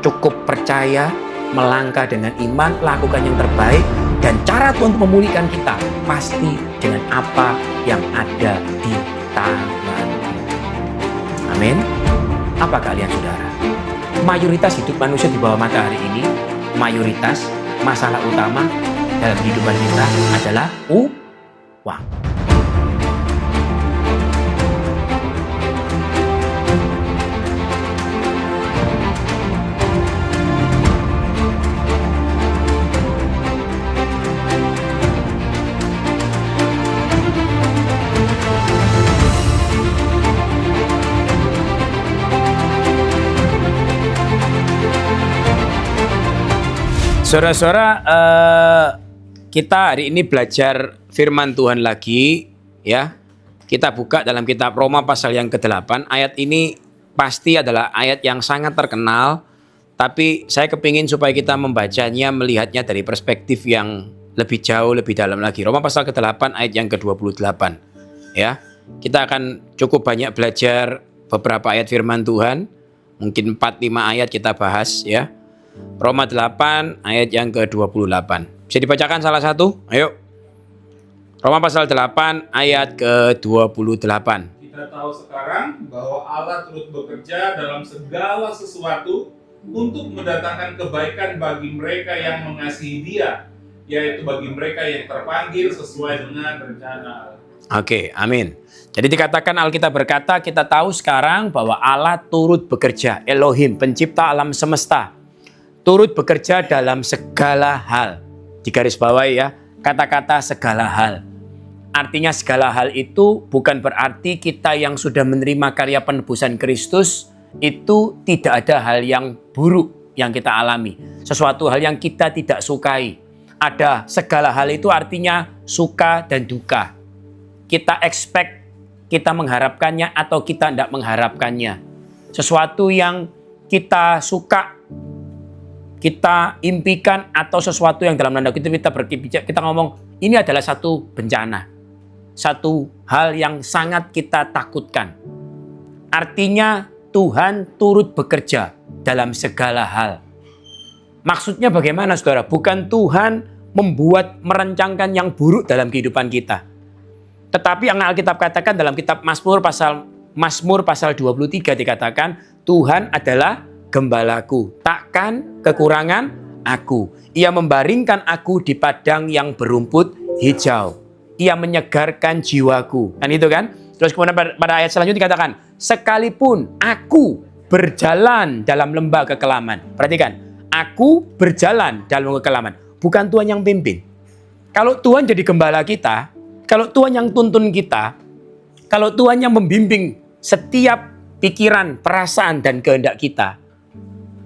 Cukup percaya, melangkah dengan iman, lakukan yang terbaik, dan cara Tuhan untuk memulihkan kita pasti dengan apa yang ada di tangan. Amin. Apa kalian saudara? Mayoritas hidup manusia di bawah matahari ini, mayoritas masalah utama dalam kehidupan kita adalah uang. Saudara-saudara, kita hari ini belajar firman Tuhan lagi, ya. Kita buka dalam kitab Roma pasal yang ke-8. Ayat ini pasti adalah ayat yang sangat terkenal, tapi saya kepingin supaya kita membacanya, melihatnya dari perspektif yang lebih jauh, lebih dalam lagi. Roma pasal ke-8 ayat yang ke-28. Ya. Kita akan cukup banyak belajar beberapa ayat firman Tuhan. Mungkin 4-5 ayat kita bahas, ya. Roma 8 ayat yang ke-28. Bisa dibacakan salah satu? Ayo. Roma pasal 8 ayat ke-28. Kita tahu sekarang bahwa Allah turut bekerja dalam segala sesuatu untuk mendatangkan kebaikan bagi mereka yang mengasihi Dia, yaitu bagi mereka yang terpanggil sesuai dengan rencana Allah. Oke, amin. Jadi dikatakan Alkitab berkata, kita tahu sekarang bahwa Allah turut bekerja, Elohim, pencipta alam semesta, turut bekerja dalam segala hal. Di garis bawah ya, kata-kata segala hal. Artinya segala hal itu bukan berarti kita yang sudah menerima karya penebusan Kristus itu tidak ada hal yang buruk yang kita alami. Sesuatu hal yang kita tidak sukai. Ada segala hal itu artinya suka dan duka. Kita expect, kita mengharapkannya atau kita tidak mengharapkannya. Sesuatu yang kita suka, kita impikan, atau sesuatu yang dalam tanda kutip kita ngomong ini adalah satu bencana, satu hal yang sangat kita takutkan. Artinya Tuhan turut bekerja dalam segala hal. Maksudnya bagaimana saudara? Bukan Tuhan merancangkan yang buruk dalam kehidupan kita. Tetapi yang Alkitab katakan dalam kitab Mazmur pasal 23 dikatakan Tuhan adalah gembalaku, takkan kekurangan aku. Ia membaringkan aku di padang yang berumput hijau. Ia menyegarkan jiwaku. Kan itu kan? Terus kemudian pada ayat selanjutnya dikatakan, sekalipun aku berjalan dalam lembah kekelaman. Perhatikan, aku berjalan dalam lembah kekelaman. Bukan Tuhan yang pimpin. Kalau Tuhan jadi gembala kita, kalau Tuhan yang tuntun kita, kalau Tuhan yang membimbing setiap pikiran, perasaan, dan kehendak kita,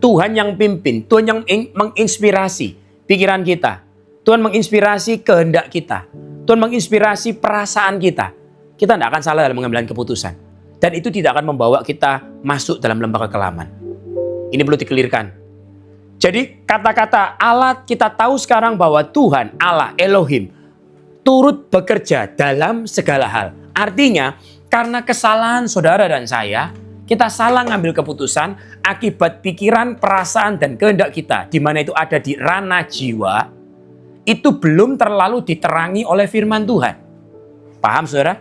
Tuhan yang pimpin, Tuhan yang menginspirasi pikiran kita. Tuhan menginspirasi kehendak kita. Tuhan menginspirasi perasaan kita. Kita tidak akan salah dalam mengambil keputusan. Dan itu tidak akan membawa kita masuk dalam lembah kekelaman. Ini perlu dikelirkan. Jadi kata-kata Allah, kita tahu sekarang bahwa Tuhan, Allah, Elohim, turut bekerja dalam segala hal. Artinya, karena kesalahan saudara dan saya, kita salah ngambil keputusan akibat pikiran, perasaan, dan kehendak kita, di mana itu ada di ranah jiwa, itu belum terlalu diterangi oleh firman Tuhan. Paham saudara?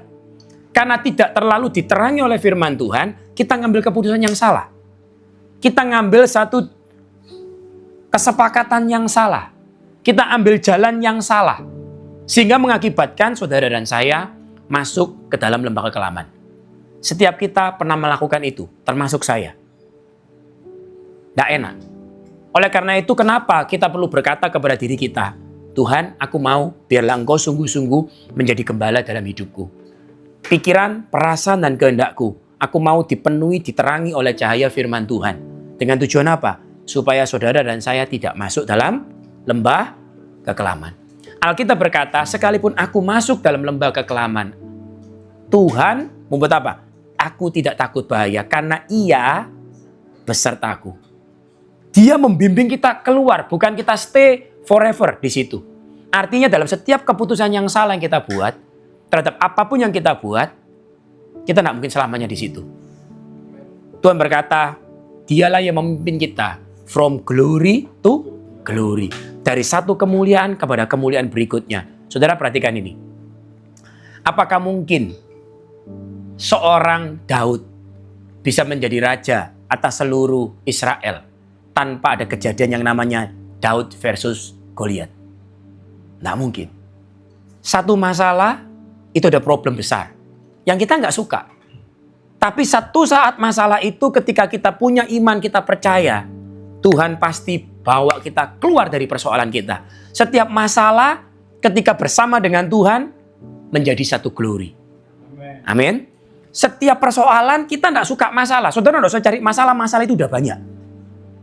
Karena tidak terlalu diterangi oleh firman Tuhan, kita ngambil keputusan yang salah. Kita ngambil satu kesepakatan yang salah. Kita ambil jalan yang salah. Sehingga mengakibatkan saudara dan saya masuk ke dalam lembah kekelaman. Setiap kita pernah melakukan itu, termasuk saya. Tidak enak. Oleh karena itu, kenapa kita perlu berkata kepada diri kita, Tuhan, aku mau biarlah Engkau sungguh-sungguh menjadi gembala dalam hidupku. Pikiran, perasaan, dan kehendakku, aku mau dipenuhi, diterangi oleh cahaya firman Tuhan. Dengan tujuan apa? Supaya saudara dan saya tidak masuk dalam lembah kekelaman. Alkitab berkata, sekalipun aku masuk dalam lembah kekelaman, Tuhan membuat apa? Aku tidak takut bahaya karena Ia besertaku. Dia membimbing kita keluar, bukan kita stay forever di situ. Artinya dalam setiap keputusan yang salah yang kita buat, terhadap apapun yang kita buat, kita tidak mungkin selamanya di situ. Tuhan berkata, Dialah yang memimpin kita From glory to glory. Dari satu kemuliaan kepada kemuliaan berikutnya. Saudara perhatikan ini. Apakah mungkin seorang Daud bisa menjadi raja atas seluruh Israel tanpa ada kejadian yang namanya Daud versus Goliat? Nggak mungkin. Satu masalah itu ada problem besar yang kita nggak suka. Tapi satu saat masalah itu ketika kita punya iman, kita percaya, Tuhan pasti bawa kita keluar dari persoalan kita. Setiap masalah ketika bersama dengan Tuhan menjadi satu glory. Amin. Setiap persoalan kita tidak suka masalah. Saudara tidak usah cari masalah, masalah itu udah banyak.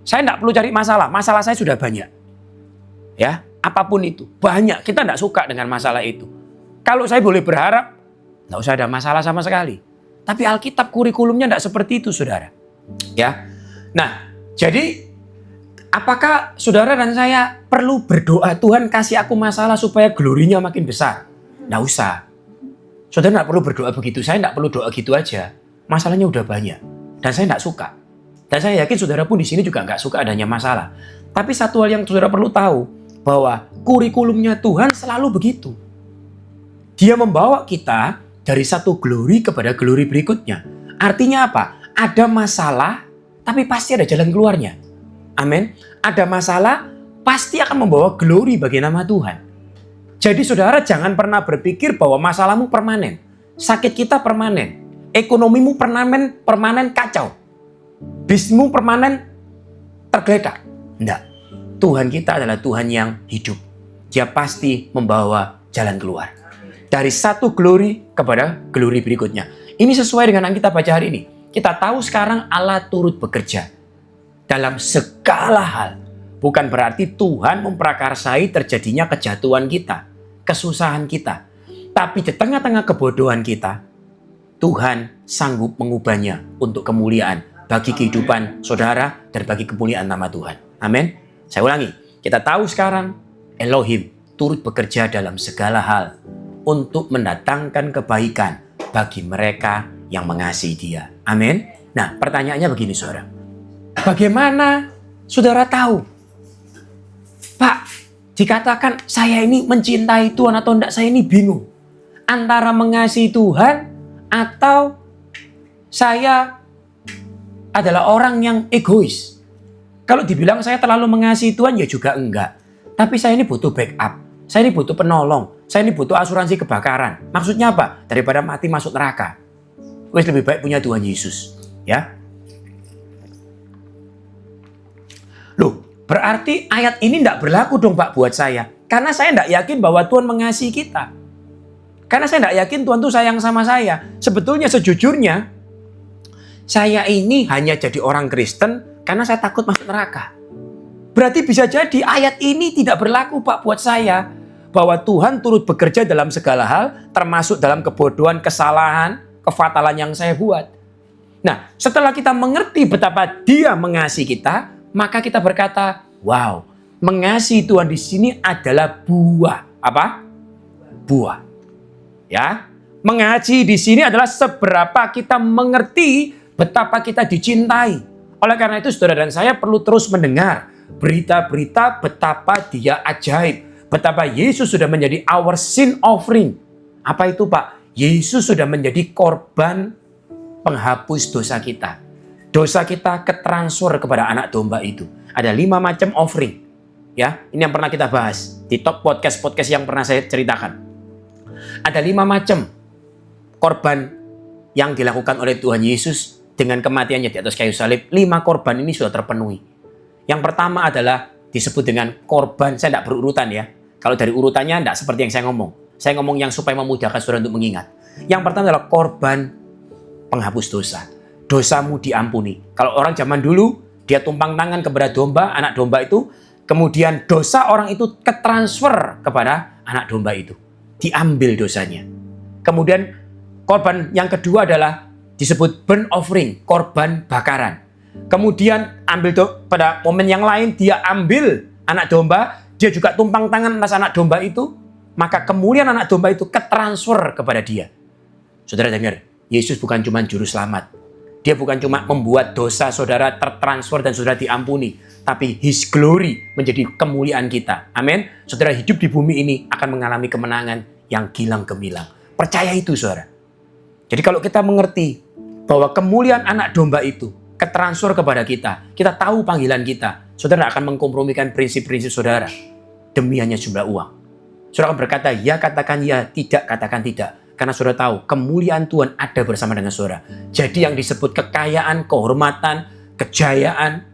Saya tidak perlu cari masalah, masalah saya sudah banyak. Ya, apapun itu, banyak. Kita tidak suka dengan masalah itu. Kalau saya boleh berharap, tidak usah ada masalah sama sekali. Tapi Alkitab kurikulumnya tidak seperti itu, saudara. Ya, nah, jadi apakah saudara dan saya perlu berdoa, Tuhan kasih aku masalah supaya glorinya makin besar? Nggak usah. Saudara nggak perlu berdoa begitu, saya nggak perlu doa gitu aja. Masalahnya udah banyak. Dan saya nggak suka. Dan saya yakin saudara pun di sini juga nggak suka adanya masalah. Tapi satu hal yang saudara perlu tahu, bahwa kurikulumnya Tuhan selalu begitu. Dia membawa kita dari satu glory kepada glory berikutnya. Artinya apa? Ada masalah, tapi pasti ada jalan keluarnya. Amin. Ada masalah, pasti akan membawa glory bagi nama Tuhan. Jadi saudara jangan pernah berpikir bahwa masalahmu permanen. Sakit kita permanen. Ekonomimu permanen kacau. Bisnismu permanen tergeletak. Enggak. Tuhan kita adalah Tuhan yang hidup. Dia pasti membawa jalan keluar. Dari satu glory kepada glory berikutnya. Ini sesuai dengan yang kita baca hari ini. Kita tahu sekarang Allah turut bekerja dalam segala hal. Bukan berarti Tuhan memprakarsai terjadinya kejatuhan kita, kesusahan kita. Tapi di tengah-tengah kebodohan kita, Tuhan sanggup mengubahnya untuk kemuliaan bagi kehidupan saudara dan bagi kemuliaan nama Tuhan. Amin. Saya ulangi, kita tahu sekarang Elohim turut bekerja dalam segala hal untuk mendatangkan kebaikan bagi mereka yang mengasihi Dia. Amin. Nah, pertanyaannya begini, saudara. Bagaimana saudara tahu? Pak, dikatakan saya ini mencintai Tuhan atau enggak, saya ini bingung. Antara mengasihi Tuhan atau saya adalah orang yang egois. Kalau dibilang saya terlalu mengasihi Tuhan ya juga enggak. Tapi saya ini butuh backup. Saya ini butuh penolong. Saya ini butuh asuransi kebakaran. Maksudnya apa? Daripada mati masuk neraka. Wes lebih baik punya Tuhan Yesus. Ya. Loh, berarti ayat ini tidak berlaku dong Pak buat saya. Karena saya tidak yakin bahwa Tuhan mengasihi kita. Karena saya tidak yakin Tuhan tuh sayang sama saya. Sebetulnya sejujurnya, saya ini hanya jadi orang Kristen karena saya takut masuk neraka. Berarti bisa jadi ayat ini tidak berlaku Pak buat saya. Bahwa Tuhan turut bekerja dalam segala hal, termasuk dalam kebodohan, kesalahan, kefatalan yang saya buat. Nah, setelah kita mengerti betapa Dia mengasihi kita, maka kita berkata, wow, mengasihi Tuhan di sini adalah buah. Apa? Buah. Ya, mengasihi di sini adalah seberapa kita mengerti betapa kita dicintai. Oleh karena itu, saudara dan saya perlu terus mendengar berita-berita betapa Dia ajaib. Betapa Yesus sudah menjadi our sin offering. Apa itu Pak? Yesus sudah menjadi korban penghapus dosa kita. Dosa kita ketransfer kepada anak domba itu. Ada 5 macam offering. Ya, ini yang pernah kita bahas di top podcast yang pernah saya ceritakan. Ada 5 macam korban yang dilakukan oleh Tuhan Yesus dengan kematiannya di atas kayu salib. 5 korban ini sudah terpenuhi. Yang pertama adalah disebut dengan korban, saya tidak berurutan ya. Kalau dari urutannya tidak seperti yang saya ngomong. Saya ngomong yang supaya memudahkan saudara untuk mengingat. Yang pertama adalah korban penghapus dosa. Dosamu diampuni. Kalau orang zaman dulu, dia tumpang tangan kepada domba, anak domba itu. Kemudian dosa orang itu ketransfer kepada anak domba itu. Diambil dosanya. Kemudian korban yang kedua adalah disebut burnt offering, korban bakaran. Kemudian pada momen yang lain dia ambil anak domba, dia juga tumpang tangan atas anak domba itu, maka kemuliaan anak domba itu ketransfer kepada dia. Saudara dengar, Yesus bukan cuma juru selamat, Dia bukan cuma membuat dosa saudara tertransfer dan saudara diampuni, tapi His glory menjadi kemuliaan kita. Amin. Saudara hidup di bumi ini akan mengalami kemenangan yang gilang gemilang. Percaya itu saudara. Jadi kalau kita mengerti bahwa kemuliaan anak domba itu ketransfer kepada kita tahu panggilan kita, saudara akan mengkompromikan prinsip-prinsip saudara demi hanya jumlah uang. Saudara akan berkata, ya katakan ya, tidak katakan tidak. Karena saudara tahu kemuliaan Tuhan ada bersama dengan saudara. Jadi yang disebut kekayaan, kehormatan, kejayaan,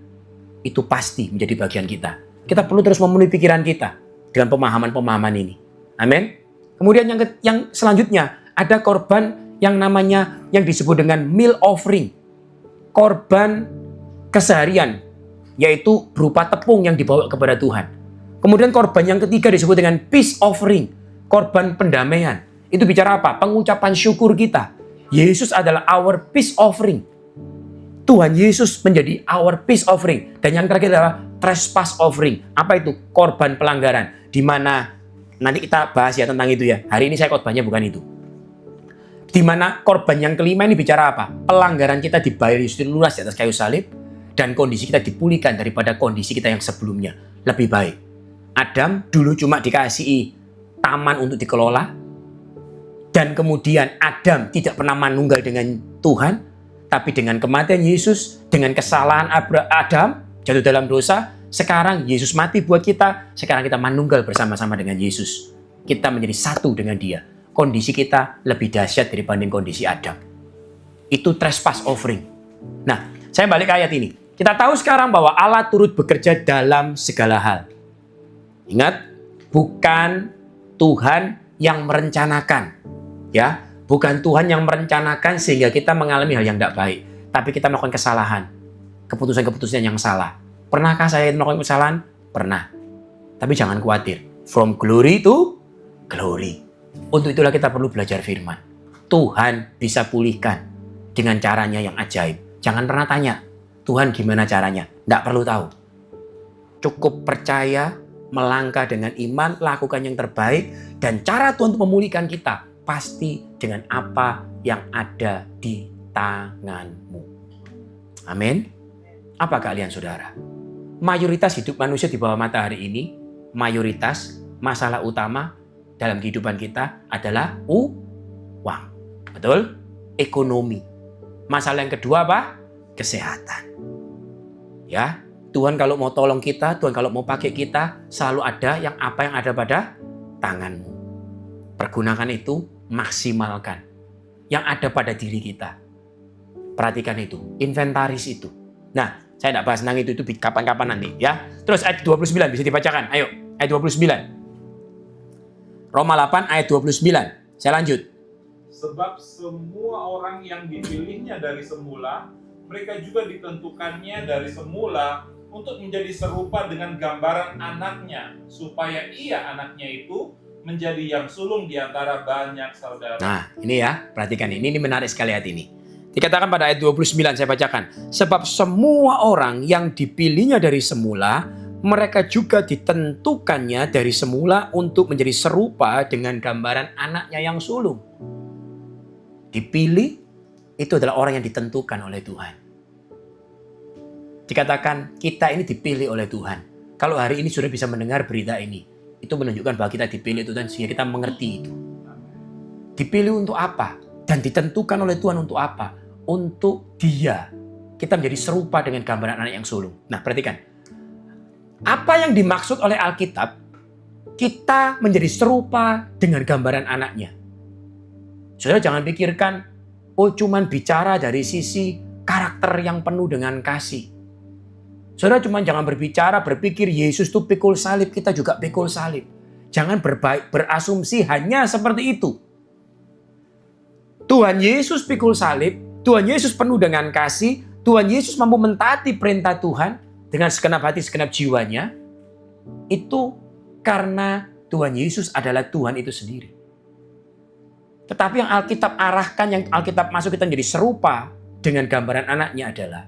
itu pasti menjadi bagian kita. Kita perlu terus memenuhi pikiran kita dengan pemahaman-pemahaman ini. Amin. Kemudian yang selanjutnya, ada korban yang namanya, yang disebut dengan meal offering. Korban keseharian, yaitu berupa tepung yang dibawa kepada Tuhan. Kemudian korban yang ketiga disebut dengan peace offering, korban pendamaian. Itu bicara apa? Pengucapan syukur kita. Yesus adalah our peace offering. Tuhan Yesus menjadi our peace offering. Dan yang terakhir adalah trespass offering. Apa itu? Korban pelanggaran. Di mana nanti kita bahas ya tentang itu ya. Hari ini saya khotbahnya bukan itu. Di mana korban yang kelima ini bicara apa? Pelanggaran kita dibayar Yesus lunas di atas kayu salib. Dan kondisi kita dipulihkan daripada kondisi kita yang sebelumnya. Lebih baik. Adam dulu cuma dikasihi taman untuk dikelola. Dan kemudian Adam tidak pernah manunggal dengan Tuhan. Tapi dengan kematian Yesus, dengan kesalahan Adam, jatuh dalam dosa. Sekarang Yesus mati buat kita. Sekarang kita manunggal bersama-sama dengan Yesus. Kita menjadi satu dengan dia. Kondisi kita lebih dahsyat dibanding kondisi Adam. Itu trespass offering. Nah, saya balik ke ayat ini. Kita tahu sekarang bahwa Allah turut bekerja dalam segala hal. Ingat, bukan Tuhan yang merencanakan. Ya, bukan Tuhan yang merencanakan sehingga kita mengalami hal yang tidak baik. Tapi kita melakukan kesalahan. Keputusan-keputusan yang salah. Pernahkah saya melakukan kesalahan? Pernah. Tapi jangan khawatir. From glory to glory. Untuk itulah kita perlu belajar firman. Tuhan bisa pulihkan dengan caranya yang ajaib. Jangan pernah tanya, Tuhan gimana caranya? Tidak perlu tahu. Cukup percaya, melangkah dengan iman, lakukan yang terbaik. Dan cara Tuhan untuk memulihkan kita pasti dengan apa yang ada di tanganmu. Amin. Apa keahlian saudara? Mayoritas hidup manusia di bawah matahari ini, mayoritas masalah utama dalam kehidupan kita adalah uang. Betul? Ekonomi. Masalah yang kedua apa? Kesehatan. Ya, Tuhan kalau mau tolong kita, Tuhan kalau mau pakai kita, selalu ada yang apa yang ada pada tanganmu. Pergunakan itu, maksimalkan yang ada pada diri kita. Perhatikan itu, inventaris itu. Nah, saya tidak bahas tentang itu kapan-kapan nanti ya. Terus ayat 29 bisa dibacakan. Ayo, ayat 29. Roma 8 ayat 29. Saya lanjut. Sebab semua orang yang dipilihnya dari semula, mereka juga ditentukannya dari semula untuk menjadi serupa dengan gambaran anaknya, supaya ia anaknya itu menjadi yang sulung di antara banyak saudara. Nah, ini ya, perhatikan ini menarik sekali ayat ini. Dikatakan pada ayat 29, saya bacakan. Sebab semua orang yang dipilihnya dari semula, mereka juga ditentukannya dari semula untuk menjadi serupa dengan gambaran anaknya yang sulung. Dipilih, itu adalah orang yang ditentukan oleh Tuhan. Dikatakan kita ini dipilih oleh Tuhan. Kalau hari ini sudah bisa mendengar berita ini, itu menunjukkan bahwa kita dipilih Tuhan sehingga kita mengerti itu. Dipilih untuk apa? Dan ditentukan oleh Tuhan untuk apa? Untuk dia. Kita menjadi serupa dengan gambaran anak yang sulung. Nah, perhatikan. Apa yang dimaksud oleh Alkitab? Kita menjadi serupa dengan gambaran anaknya. Saudara jangan pikirkan, oh cuman bicara dari sisi karakter yang penuh dengan kasih. Saudara cuma jangan berpikir Yesus itu pikul salib, kita juga pikul salib. Jangan berasumsi hanya seperti itu. Tuhan Yesus pikul salib, Tuhan Yesus penuh dengan kasih, Tuhan Yesus mampu mentaati perintah Tuhan dengan segenap hati, segenap jiwanya. Itu karena Tuhan Yesus adalah Tuhan itu sendiri. Tetapi yang Alkitab arahkan, yang Alkitab masuk kita menjadi serupa dengan gambaran anaknya adalah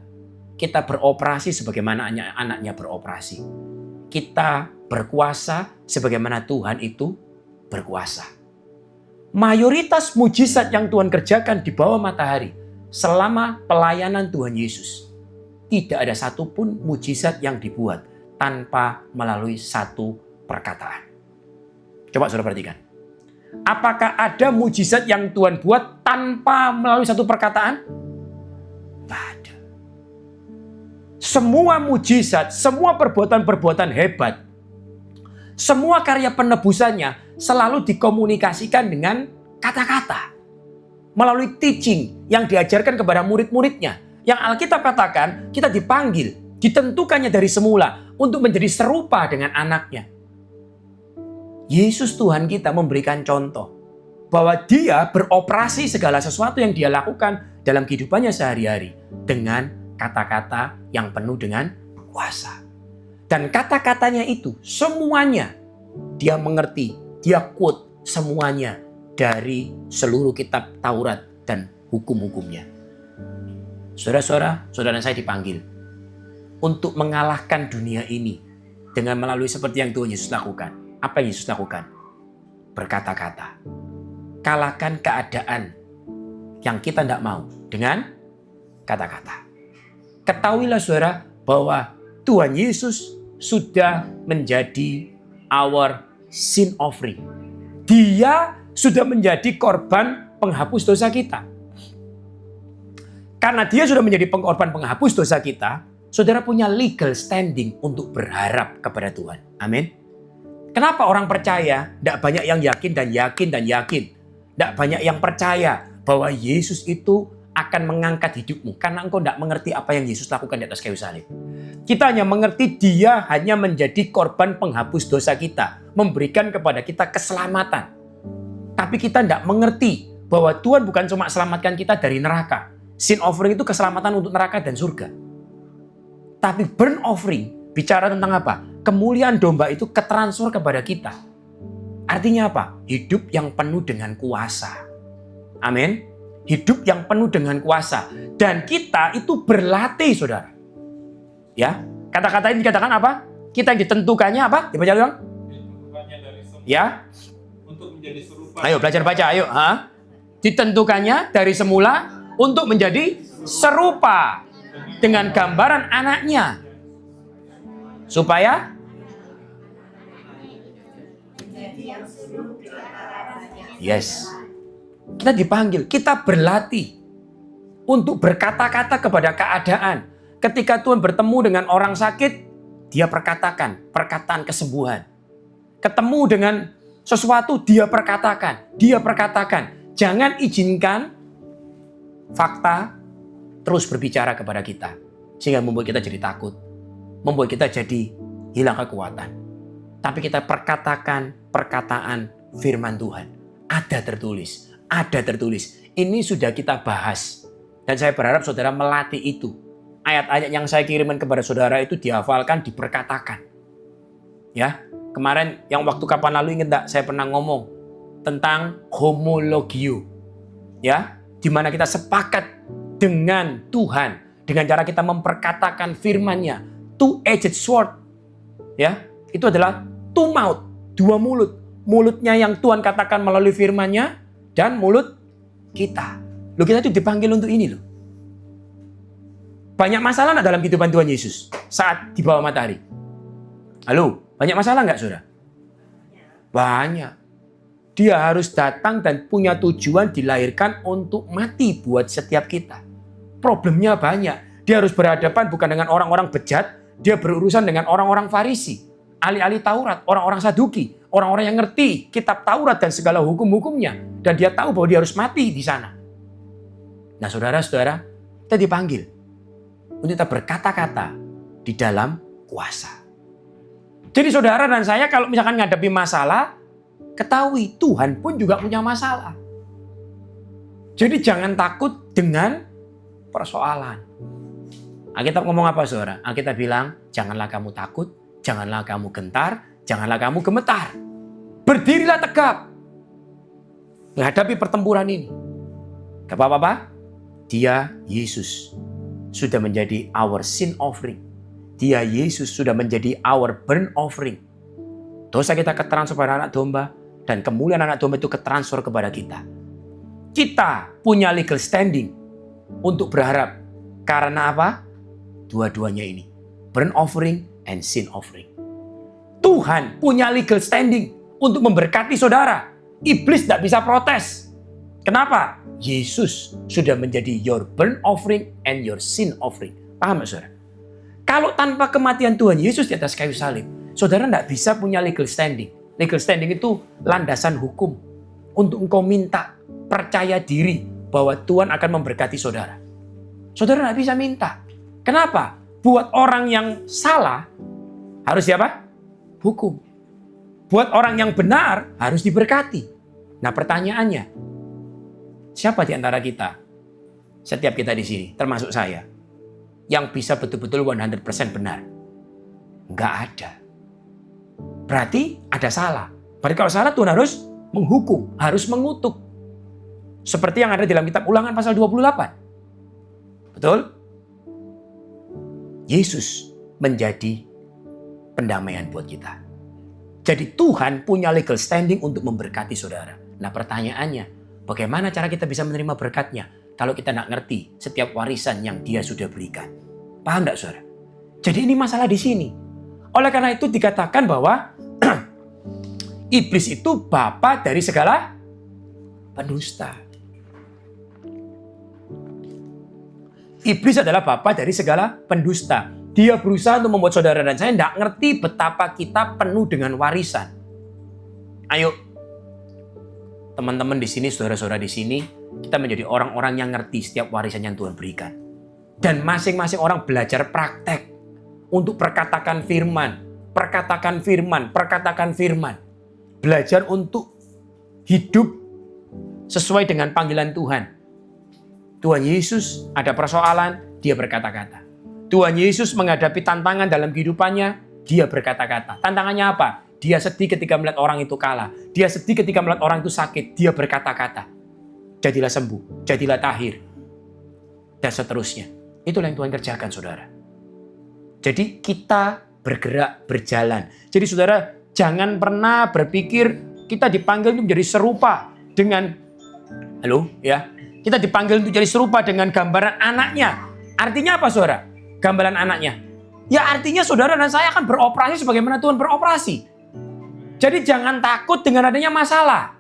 kita beroperasi sebagaimana anaknya beroperasi. Kita berkuasa sebagaimana Tuhan itu berkuasa. Mayoritas mujizat yang Tuhan kerjakan di bawah matahari selama pelayanan Tuhan Yesus, tidak ada satupun mujizat yang dibuat tanpa melalui satu perkataan. Coba saudara perhatikan. Apakah ada mujizat yang Tuhan buat tanpa melalui satu perkataan? Tidak ada. Semua mujizat, semua perbuatan-perbuatan hebat, semua karya penebusannya selalu dikomunikasikan dengan kata-kata. Melalui teaching yang diajarkan kepada murid-muridnya. Yang Alkitab katakan, kita dipanggil, ditentukannya dari semula untuk menjadi serupa dengan anaknya. Yesus Tuhan kita memberikan contoh bahwa dia beroperasi segala sesuatu yang dia lakukan dalam kehidupannya sehari-hari dengan kata-kata yang penuh dengan kuasa. Dan kata-katanya itu semuanya dia mengerti, dia quote semuanya dari seluruh kitab Taurat dan hukum-hukumnya. Saudara-saudara, saudara saya dipanggil untuk mengalahkan dunia ini dengan melalui seperti yang Tuhan Yesus lakukan. Apa yang Yesus lakukan? Berkata-kata. Kalahkan keadaan yang kita tidak mau dengan kata-kata. Ketahuilah saudara bahwa Tuhan Yesus sudah menjadi our sin offering. Dia sudah menjadi korban penghapus dosa kita. Karena dia sudah menjadi korban penghapus dosa kita, saudara punya legal standing untuk berharap kepada Tuhan. Amin. Kenapa orang percaya tidak banyak yang yakin dan yakin dan yakin? Tidak banyak yang percaya bahwa Yesus itu akan mengangkat hidupmu. Karena engkau tidak mengerti apa yang Yesus lakukan di atas kayu salib. Kita hanya mengerti dia hanya menjadi korban penghapus dosa kita. Memberikan kepada kita keselamatan. Tapi kita tidak mengerti bahwa Tuhan bukan cuma selamatkan kita dari neraka. Sin offering itu keselamatan untuk neraka dan surga. Tapi burnt offering bicara tentang apa? Kemuliaan domba itu ketransfer kepada kita. Artinya apa? Hidup yang penuh dengan kuasa. Amin. Hidup yang penuh dengan kuasa. Dan kita itu berlatih, saudara. Ya, kata-kata ini dikatakan apa? Kita yang ditentukannya apa? Dibaca dong. Ditentukannya dari semula. Ya. Untuk menjadi serupa. Ayo belajar baca, ayo. Ditentukannya dari semula untuk menjadi serupa dengan gambaran anaknya. Supaya yes. Kita dipanggil, kita berlatih untuk berkata-kata kepada keadaan. Ketika Tuhan bertemu dengan orang sakit, dia perkatakan perkataan kesembuhan. Ketemu dengan sesuatu, dia perkatakan. Jangan izinkan fakta terus berbicara kepada kita. Sehingga membuat kita jadi takut. Membuat kita jadi hilang kekuatan. Tapi kita perkatakan perkataan firman Tuhan. Ada tertulis. Ini sudah kita bahas. Dan saya berharap saudara melatih itu. Ayat-ayat yang saya kirimkan kepada saudara itu dihafalkan, diperkatakan. Ya, kemarin yang waktu kapan lalu ingat enggak saya pernah ngomong tentang homologio. Ya, di mana kita sepakat dengan Tuhan dengan cara kita memperkatakan firman-Nya. Two-edged sword. Ya, itu adalah two mouth, dua mulut. Mulutnya yang Tuhan katakan melalui firman-Nya dan mulut kita. Loh, kita itu dipanggil untuk ini loh. Banyak masalah nggak dalam kehidupan Tuhan Yesus saat di bawah matahari? Halo, banyak masalah nggak saudara? Banyak. Dia harus datang dan punya tujuan dilahirkan untuk mati buat setiap kita. Problemnya banyak. Dia harus berhadapan bukan dengan orang-orang bejat, dia berurusan dengan orang-orang Farisi, ahli-ahli Taurat, orang-orang Saduki, orang-orang yang ngerti kitab Taurat dan segala hukum-hukumnya. Dan dia tahu bahwa dia harus mati di sana. Nah saudara-saudara, kita dipanggil untuk kita berkata-kata di dalam kuasa. Jadi saudara dan saya kalau misalkan menghadapi masalah, ketahui Tuhan pun juga punya masalah. Jadi jangan takut dengan persoalan. Alkitab ngomong apa saudara? Alkitab bilang, janganlah kamu takut, janganlah kamu gentar, janganlah kamu gemetar. Berdirilah tegap menghadapi pertempuran ini. Gak apa-apa, dia Yesus sudah menjadi our sin offering. Dia Yesus sudah menjadi our burnt offering. Dosa kita ketransfer kepada anak domba dan kemuliaan anak domba itu ketransfer kepada kita. Kita punya legal standing untuk berharap. Karena apa? Dua-duanya ini. Burnt offering and sin offering. Tuhan punya legal standing untuk memberkati saudara. Iblis tidak bisa protes. Kenapa? Yesus sudah menjadi your burnt offering and your sin offering. Paham gak saudara? Kalau tanpa kematian Tuhan Yesus di atas kayu salib, saudara tidak bisa punya legal standing. Legal standing itu landasan hukum untuk engkau minta percaya diri bahwa Tuhan akan memberkati saudara. Saudara tidak bisa minta. Kenapa? Buat orang yang salah harus siapa? Hukum. Buat orang yang benar harus diberkati. Nah pertanyaannya, siapa di antara kita, setiap kita di sini, termasuk saya, yang bisa betul-betul 100% benar? Nggak ada. Berarti ada salah. Berarti kalau salah Tuhan harus menghukum, harus mengutuk. Seperti yang ada dalam kitab Ulangan pasal 28. Betul? Yesus menjadi pendamaian buat kita. Jadi Tuhan punya legal standing untuk memberkati saudara. Nah pertanyaannya, bagaimana cara kita bisa menerima berkatnya kalau kita tidak ngerti setiap warisan yang dia sudah berikan? Paham tidak saudara? Jadi ini masalah di sini. Oleh karena itu dikatakan bahwa iblis itu bapa dari segala pendusta. Iblis adalah bapa dari segala pendusta. Dia berusaha untuk membuat saudara dan saya tidak ngerti betapa kita penuh dengan warisan. Ayo, teman-teman di sini, saudara-saudara di sini, kita menjadi orang-orang yang ngerti setiap warisan yang Tuhan berikan. Dan masing-masing orang belajar praktek untuk perkatakan firman, perkatakan firman, perkatakan firman. Belajar untuk hidup sesuai dengan panggilan Tuhan. Tuhan Yesus ada persoalan, dia berkata-kata. Tuhan Yesus menghadapi tantangan dalam kehidupannya, dia berkata-kata. Tantangannya apa? Dia sedih ketika melihat orang itu kalah. Dia sedih ketika melihat orang itu sakit, dia berkata-kata. Jadilah sembuh, jadilah tahir. Dan seterusnya. Itulah yang Tuhan kerjakan, saudara. Jadi kita bergerak, berjalan. Jadi saudara, jangan pernah berpikir kita dipanggil untuk menjadi serupa dengan, kita dipanggil untuk jadi serupa dengan gambaran anaknya. Artinya apa saudara? Gambaran anaknya. Ya artinya saudara dan saya akan beroperasi sebagaimana Tuhan beroperasi. Jadi jangan takut dengan adanya masalah.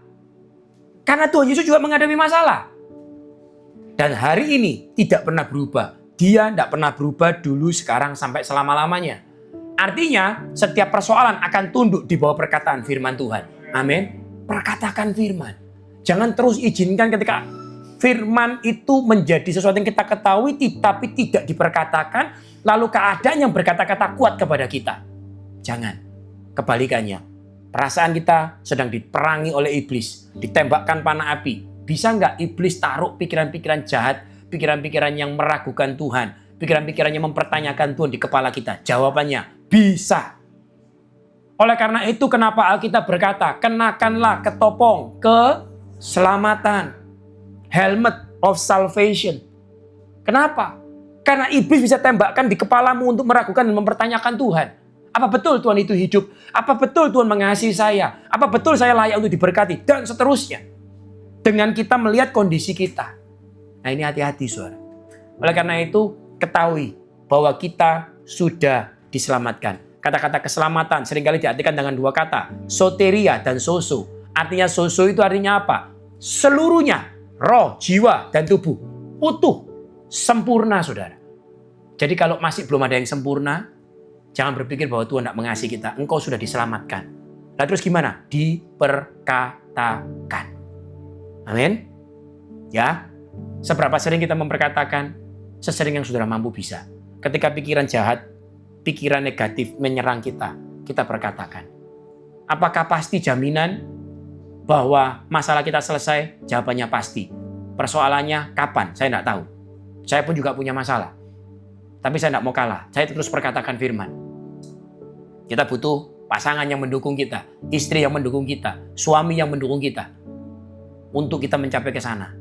Karena Tuhan Yesus juga menghadapi masalah. Dan hari ini tidak pernah berubah. Dia tidak pernah berubah dulu, sekarang, sampai selama-lamanya. Artinya setiap persoalan akan tunduk di bawah perkataan firman Tuhan. Amin. Perkatakan firman. Jangan terus izinkan ketika firman itu menjadi sesuatu yang kita ketahui tapi tidak diperkatakan, lalu keadaan yang berkata-kata kuat kepada kita. Jangan. Kebalikannya. Perasaan kita sedang diperangi oleh iblis, ditembakkan panah api. Bisa nggak iblis taruh pikiran-pikiran jahat, pikiran-pikiran yang meragukan Tuhan, pikiran-pikiran yang mempertanyakan Tuhan di kepala kita? Jawabannya, bisa. Oleh karena itu kenapa Alkitab berkata, kenakanlah ketopong keselamatan. Helmet of salvation. Kenapa? Karena iblis bisa tembakkan di kepalamu untuk meragukan dan mempertanyakan Tuhan. Apa betul Tuhan itu hidup? Apa betul Tuhan mengasihi saya? Apa betul saya layak untuk diberkati? Dan seterusnya. Dengan kita melihat kondisi kita. Nah ini hati-hati saudara. Oleh karena itu ketahui bahwa kita sudah diselamatkan. Kata-kata keselamatan seringkali diartikan dengan dua kata. Soteria dan sozo. Artinya sozo itu artinya apa? Seluruhnya. Roh, jiwa, dan tubuh. Utuh. Sempurna saudara. Jadi kalau masih belum ada yang sempurna, jangan berpikir bahwa Tuhan tidak mengasihi kita. Engkau sudah diselamatkan. Lalu terus gimana? Diperkatakan. Amin. Ya. Seberapa sering kita memperkatakan, sesering yang saudara mampu bisa. Ketika pikiran jahat, pikiran negatif menyerang kita, kita perkatakan. Apakah pasti jaminan bahwa masalah kita selesai? Jawabannya pasti. Persoalannya kapan? Saya tidak tahu. Saya pun juga punya masalah. Tapi saya tidak mau kalah. Saya terus perkatakan firman. Kita butuh pasangan yang mendukung kita, istri yang mendukung kita, suami yang mendukung kita, untuk kita mencapai ke sana.